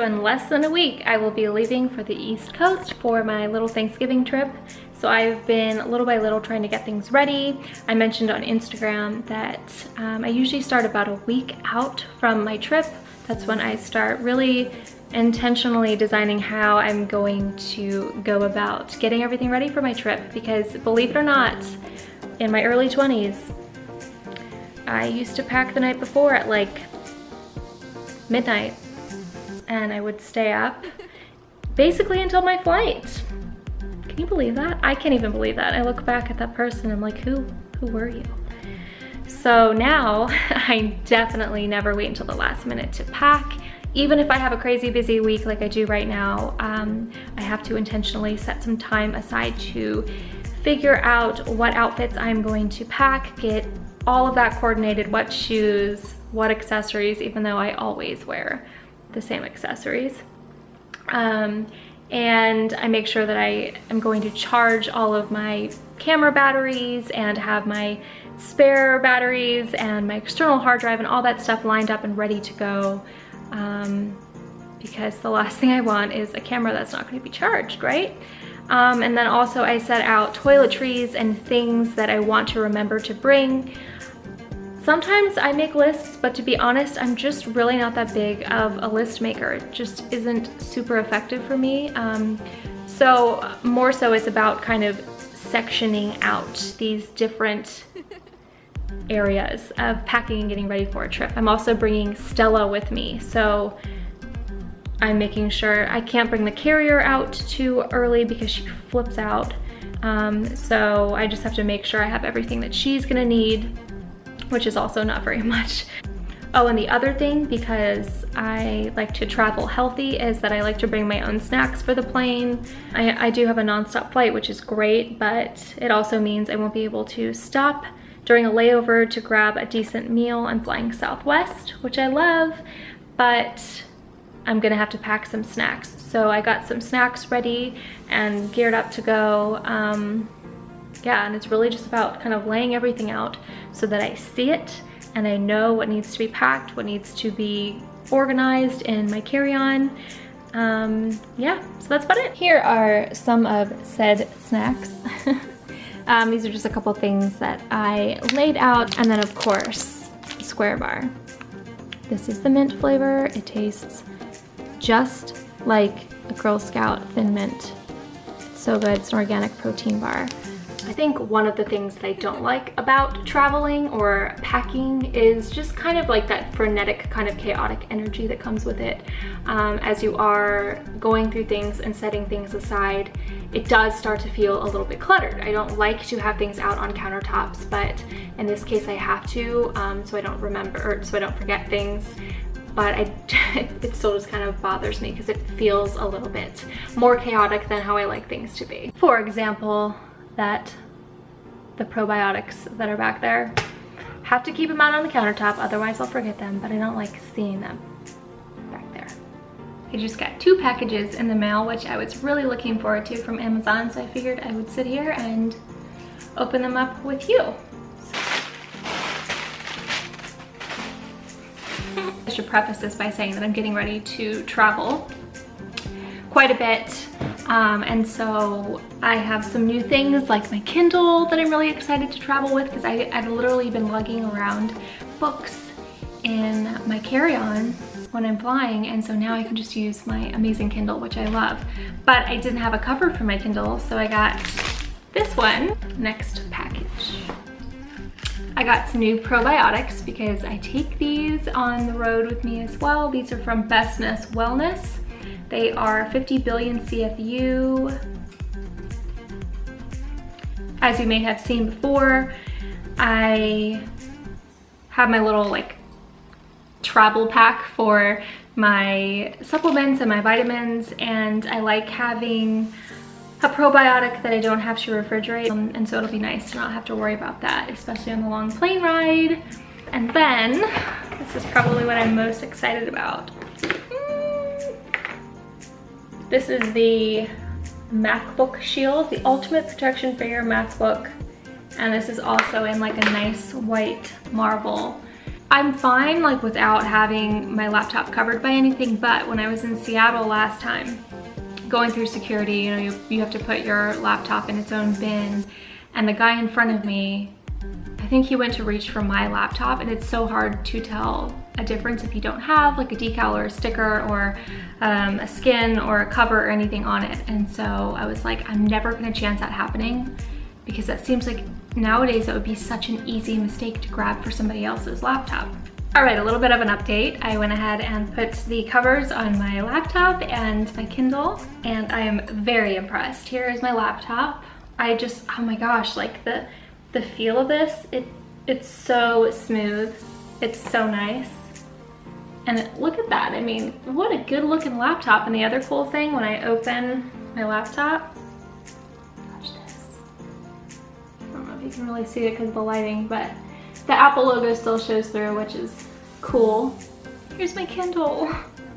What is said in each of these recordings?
so in less than a week, I will be leaving for the East Coast for my little Thanksgiving trip. So I've been little by little trying to get things ready. I mentioned on Instagram that I usually start about a week out from my trip. That's when I start really intentionally designing how I'm going to go about getting everything ready for my trip, because believe it or not, in my early 20s, I used to pack the night before at like midnight, and I would stay up basically until my flight. Can you believe that? I can't even believe that. I look back at that person, I'm like, who were you? So now I definitely never wait until the last minute to pack. Even if I have a crazy busy week like I do right now, I have to intentionally set some time aside to figure out what outfits I'm going to pack, get all of that coordinated, what shoes, what accessories, even though I always wear the same accessories. And I make sure that I am going to charge all of my camera batteries and have my spare batteries and my external hard drive and all that stuff lined up and ready to go. Because the last thing I want is a camera that's not going to be charged, right? And then also I set out toiletries and things that I want to remember to bring. Sometimes I make lists, but to be honest, I'm just really not that big of a list maker. It just isn't super effective for me. So more so it's about kind of sectioning out these different areas of packing and getting ready for a trip. I'm also bringing Stella with me, so I'm making sure I can't bring the carrier out too early because she flips out. So I just have to make sure I have everything that she's gonna need, which is also not very much. Oh, and the other thing, because I like to travel healthy, is that I like to bring my own snacks for the plane. I do have a nonstop flight, which is great, but it also means I won't be able to stop during a layover to grab a decent meal. I'm flying Southwest, which I love, but I'm gonna have to pack some snacks. So I got some snacks ready and geared up to go. Yeah, and it's really just about kind of laying everything out so that I see it and I know what needs to be packed, what needs to be organized in my carry-on. Yeah, so that's about it. Here are some of said snacks. These are just a couple things that I laid out, and then of course, Square Bar. This is the mint flavor. It tastes just like a Girl Scout Thin Mint. It's so good. It's an organic protein bar. I think one of the things that I don't like about traveling or packing is just kind of like that frenetic, kind of chaotic energy that comes with it. As you are going through things and setting things aside, it does start to feel a little bit cluttered. I don't like to have things out on countertops, but in this case I have to, so I don't remember, or so I don't forget things. But it still just kind of bothers me because it feels a little bit more chaotic than how I like things to be. For example, the probiotics that are back there, have to keep them out on the countertop, otherwise I'll forget them, but I don't like seeing them back there. I just got 2 packages in the mail, which I was really looking forward to, from Amazon, so I figured I would sit here and open them up with you. I should preface this by saying that I'm getting ready to travel quite a bit, and so I have some new things like my Kindle that I'm really excited to travel with, because I've literally been lugging around books in my carry-on when I'm flying, and so now I can just use my amazing Kindle, which I love. But I didn't have a cover for my Kindle, so I got this one. Next package. I got some new probiotics because I take these on the road with me as well. These are from Bestness Wellness. They are 50 billion CFU. As you may have seen before, I have my little like travel pack for my supplements and my vitamins, and I like having a probiotic that I don't have to refrigerate, and so it'll be nice to not have to worry about that, especially on the long plane ride. And then, this is probably what I'm most excited about. This is the Macbook Shield, the ultimate protection for your MacBook. And this is also in like a nice white marble. I'm fine like without having my laptop covered by anything, but when I was in Seattle last time, going through security, you know, you have to put your laptop in its own bin, and the guy in front of me, I think he went to reach for my laptop, and it's so hard to tell a difference if you don't have like a decal or a sticker or a skin or a cover or anything on it. And so I was like, I'm never gonna chance that happening, because that seems like nowadays that would be such an easy mistake to grab for somebody else's laptop. All right, a little bit of an update. I went ahead and put the covers on my laptop and my Kindle, and I am very impressed. Here is my laptop. I just, oh my gosh, like the feel of this, it's so smooth. It's so nice. And look at that. I mean, what a good looking laptop. And the other cool thing, when I open my laptop, watch this. I don't know if you can really see it because of the lighting, but the Apple logo still shows through, which is cool. Here's my Kindle.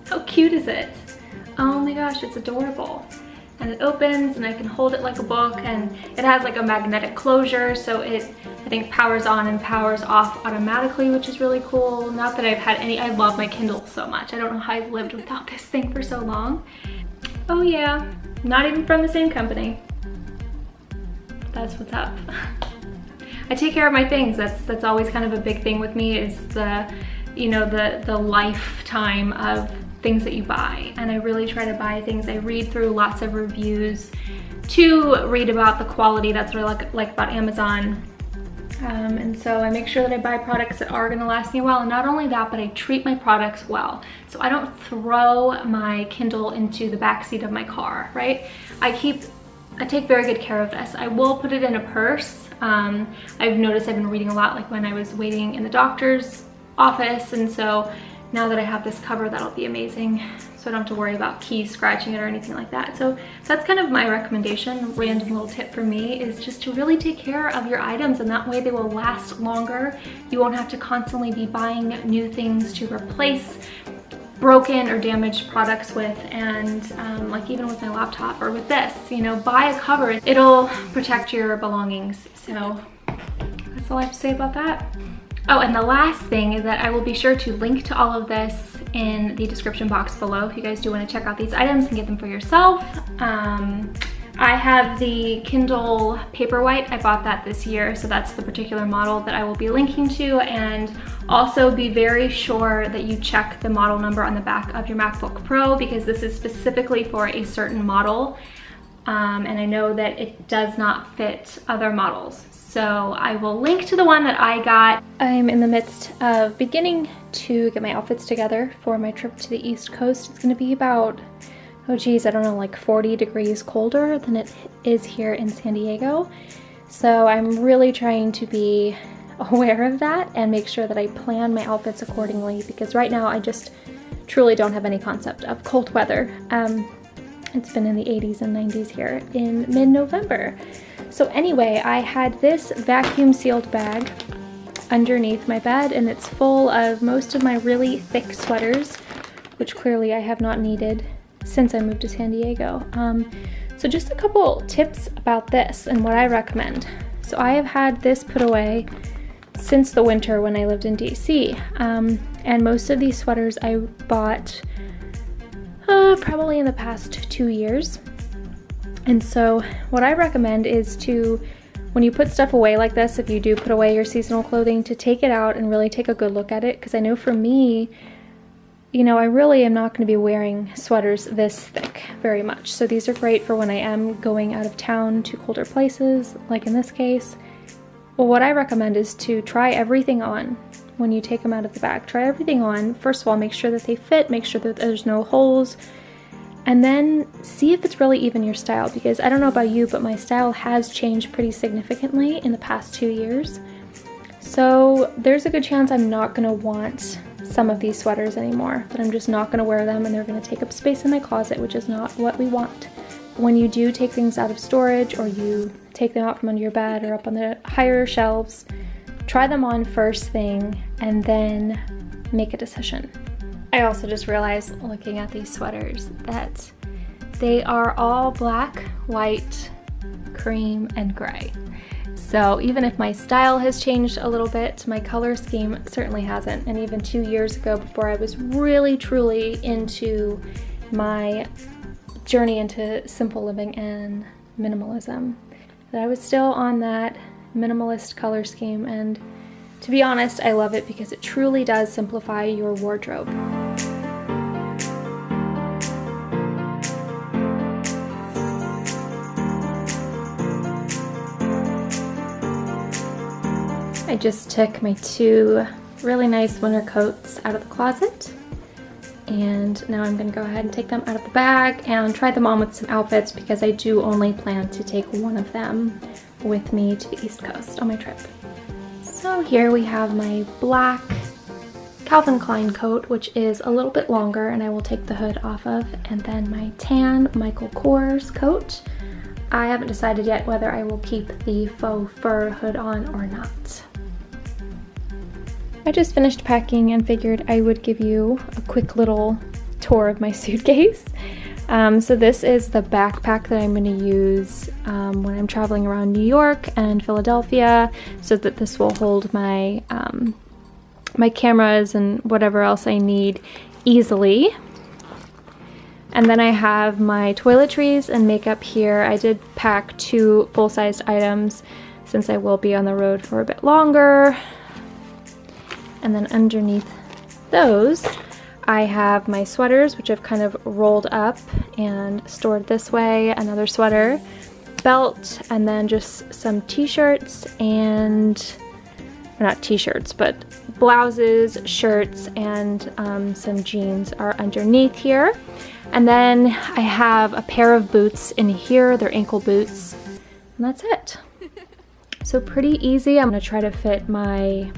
How cute is it? Oh my gosh, it's adorable. And it opens and I can hold it like a book, and it has like a magnetic closure, so it, I think, powers on and powers off automatically, which is really cool. Not that I've had any, I love my Kindle so much. I don't know how I've lived without this thing for so long. Oh yeah, not even from the same company. That's what's up. I take care of my things. That's always kind of a big thing with me, is the, you know, the lifetime of things that you buy. And I really try to buy things. I read through lots of reviews to read about the quality. That's what I like about Amazon. And so I make sure that I buy products that are gonna last me a while. And not only that, but I treat my products well. So I don't throw my Kindle into the backseat of my car, right? I take very good care of this. I will put it in a purse. I've noticed I've been reading a lot, like when I was waiting in the doctor's office, and so now that I have this cover, that'll be amazing. So I don't have to worry about keys scratching it or anything like that. So that's kind of my recommendation. A random little tip for me is just to really take care of your items, and that way they will last longer. You won't have to constantly be buying new things to replace broken or damaged products with. And like even with my laptop or with this, you know, buy a cover. It'll protect your belongings. So that's all I have to say about that. Oh, and the last thing is that I will be sure to link to all of this in the description box below if you guys do want to check out these items and get them for yourself. I have the Kindle Paperwhite. I bought that this year, so that's the particular model that I will be linking to. And also be very sure that you check the model number on the back of your MacBook Pro, because this is specifically for a certain model. And I know that it does not fit other models. So I will link to the one that I got. I'm in the midst of beginning to get my outfits together for my trip to the East Coast. It's gonna be about, oh geez, I don't know, like 40 degrees colder than it is here in San Diego. So I'm really trying to be aware of that and make sure that I plan my outfits accordingly, because right now I just truly don't have any concept of cold weather. It's been in the 80s and 90s here in mid-November. So anyway, I had this vacuum sealed bag underneath my bed, and it's full of most of my really thick sweaters, which clearly I have not needed since I moved to San Diego. So just a couple tips about this and what I recommend. So I have had this put away since the winter when I lived in DC. And most of these sweaters I bought probably in the past 2 years. And so what I recommend is to, when you put stuff away like this, if you do put away your seasonal clothing, to take it out and really take a good look at it. Because I know for me, you know, I really am not going to be wearing sweaters this thick very much. So these are great for when I am going out of town to colder places, like in this case. Well, what I recommend is to try everything on when you take them out of the bag. Try everything on. First of all, make sure that they fit, make sure that there's no holes, and then see if it's really even your style, because I don't know about you, but my style has changed pretty significantly in the past 2 years. So there's a good chance I'm not gonna want some of these sweaters anymore, that I'm just not gonna wear them and they're gonna take up space in my closet, which is not what we want. When you do take things out of storage, or you take them out from under your bed or up on the higher shelves, try them on first thing and then make a decision. I also just realized, looking at these sweaters, that they are all black, white, cream, and gray. So even if my style has changed a little bit, my color scheme certainly hasn't. And even 2 years ago, before I was really truly into my journey into simple living and minimalism, that I was still on that minimalist color scheme. And to be honest, I love it because it truly does simplify your wardrobe. I just took my 2 really nice winter coats out of the closet, and now I'm going to go ahead and take them out of the bag and try them on with some outfits, because I do only plan to take one of them with me to the East Coast on my trip. So here we have my black Calvin Klein coat, which is a little bit longer and I will take the hood off of, and then my tan Michael Kors coat. I haven't decided yet whether I will keep the faux fur hood on or not. I just finished packing and figured I would give you a quick little tour of my suitcase. So this is the backpack that I'm going to use when I'm traveling around New York and Philadelphia, so that this will hold my my cameras and whatever else I need easily. And then I have my toiletries and makeup here. I did pack 2 full-sized items since I will be on the road for a bit longer. And then underneath those, I have my sweaters, which I've kind of rolled up and stored this way, another sweater, belt, and then just some t-shirts and, not t-shirts, but blouses, shirts, and some jeans are underneath here. And then I have a pair of boots in here, they're ankle boots, and that's it. So pretty easy. I'm gonna try to fit my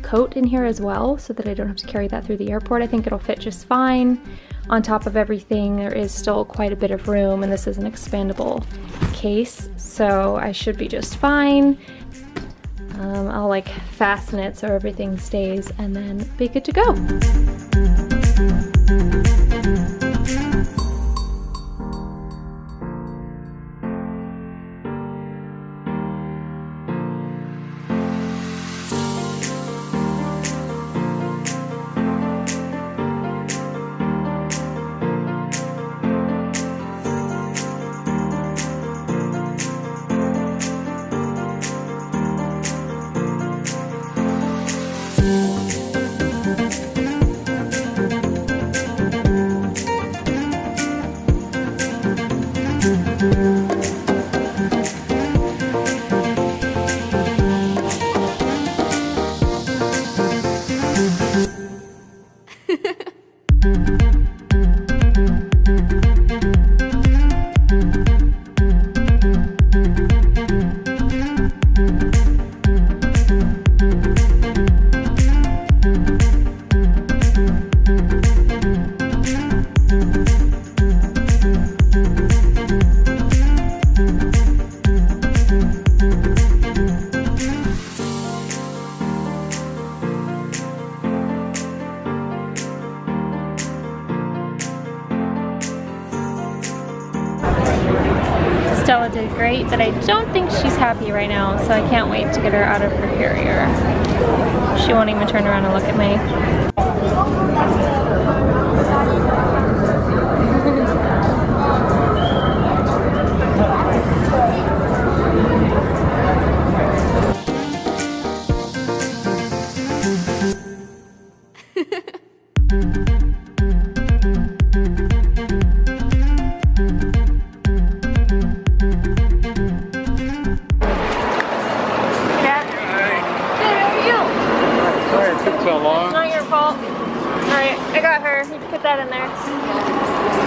coat in here as well, so that I don't have to carry that through the airport. I think it'll fit just fine. On top of everything, there is still quite a bit of room, and this is an expandable case, so I should be just fine. I'll like fasten it so everything stays, and then be good to go. Stella did great, but I don't think she's happy right now, so I can't wait to get her out of her carrier. She won't even turn around and look at me. So long. It's not your fault. Alright, I got her. You can put that in there.